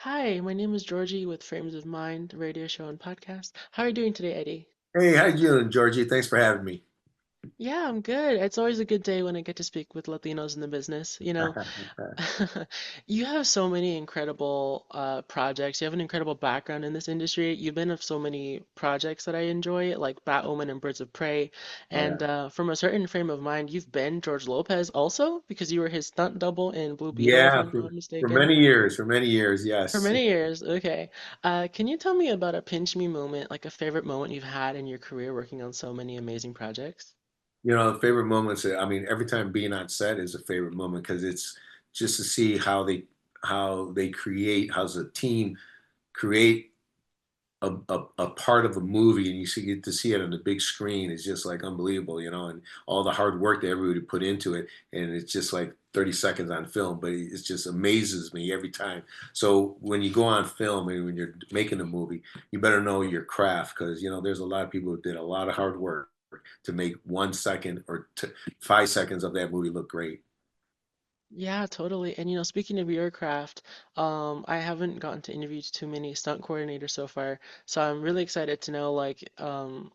Hi, my name is Georgie with Frames of Mind, radio show and podcast. How are you doing today, Eddie? Hey, how you doing, Georgie? Thanks for having me. Yeah, I'm good. It's always a good day when I get to speak with Latinos in the business. You have so many incredible projects. You have an incredible background in this industry. You've been of so many projects that I enjoy, like Batwoman and Birds of Prey. Oh yeah, And from a certain frame of mind, you've been George Lopez also because you were his stunt double in Blue Beetle, if yeah. I'm For, not for mistaken. many years, for many years, For yes. many years, okay. Can you tell me about a pinch me moment, like a favorite moment you've had in your career working on so many amazing projects? The favorite moments. I mean, every time being on set is a favorite moment because it's just to see how they create, how's a team create a part of a movie, and get to see it on the big screen is just like unbelievable, and all the hard work that everybody put into it, and it's just like 30 seconds on film, but it just amazes me every time. So when you go on film and when you're making a movie, you better know your craft because there's a lot of people who did a lot of hard work to make 1 second or 5 seconds of that movie look great. Yeah, totally. And speaking of your craft, I haven't gotten to interview too many stunt coordinators so far, so I'm really excited to know, like,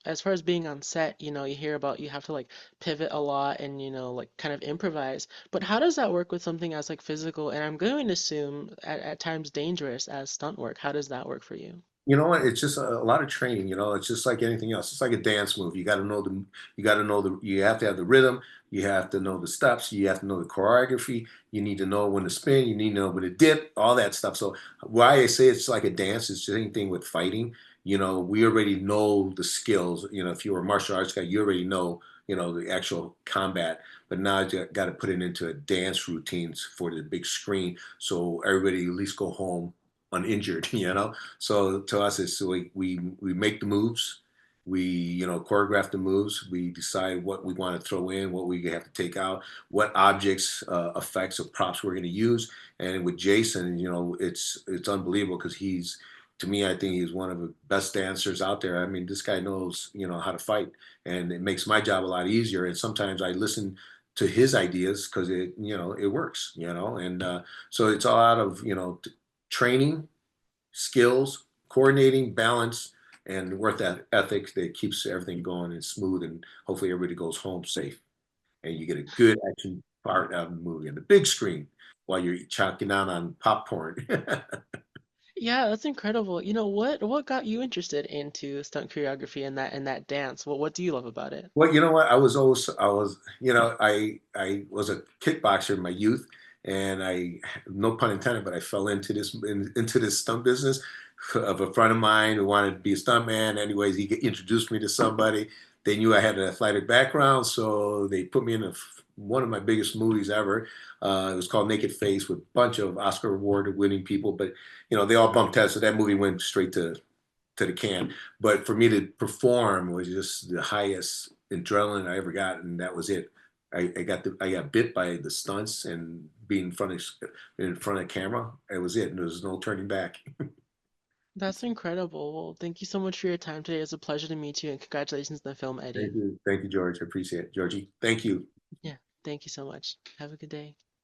as far as being on set, you hear about you have to like pivot a lot and like kind of improvise. But how does that work with something as like physical and I'm going to assume at times dangerous as stunt work? How does that work for you? You know what? It's just a lot of training. It's just like anything else. It's like a dance move. You got to know you have to have the rhythm. You have to know the steps. You have to know the choreography. You need to know when to spin. You need to know when to dip. All that stuff. So why I say it's like a dance, it's the same thing with fighting. We already know the skills. If you're a martial arts guy, you already know the actual combat. But now you got to put it into a dance routines for the big screen, so everybody at least go home uninjured. So to us, it's we make the moves, we choreograph the moves, we decide what we want to throw in, what we have to take out, what objects, effects, or props we're going to use. And with Jason, it's unbelievable because to me, I think he's one of the best dancers out there. I mean, this guy knows how to fight, and it makes my job a lot easier. And sometimes I listen to his ideas because it works. And so it's all out of training, skills, coordinating, balance, and work ethic that keeps everything going and smooth, and hopefully everybody goes home safe, and you get a good action part of the movie on the big screen while you're choking down on popcorn. Yeah, that's incredible. What got you interested into stunt choreography and that dance? What do you love about it? Well, you know what? I was a kickboxer in my youth, and no pun intended, but I fell into this stunt business of a friend of mine who wanted to be a stunt man. Anyways, introduced me to somebody. They knew I had an athletic background, so they put me in one of my biggest movies ever. It was called Naked Face with a bunch of Oscar award winning people, but they all bumped heads, so that movie went straight to the can. But for me to perform was just the highest adrenaline I ever got, and that was it. I got bit by the stunts and being in front of camera. It was it, and there was no turning back. That's incredible. Well, thank you so much for your time today. It's a pleasure to meet you and congratulations on the film, Eddie. Thank you, George. I appreciate it, Georgie. Thank you. Yeah, thank you so much. Have a good day.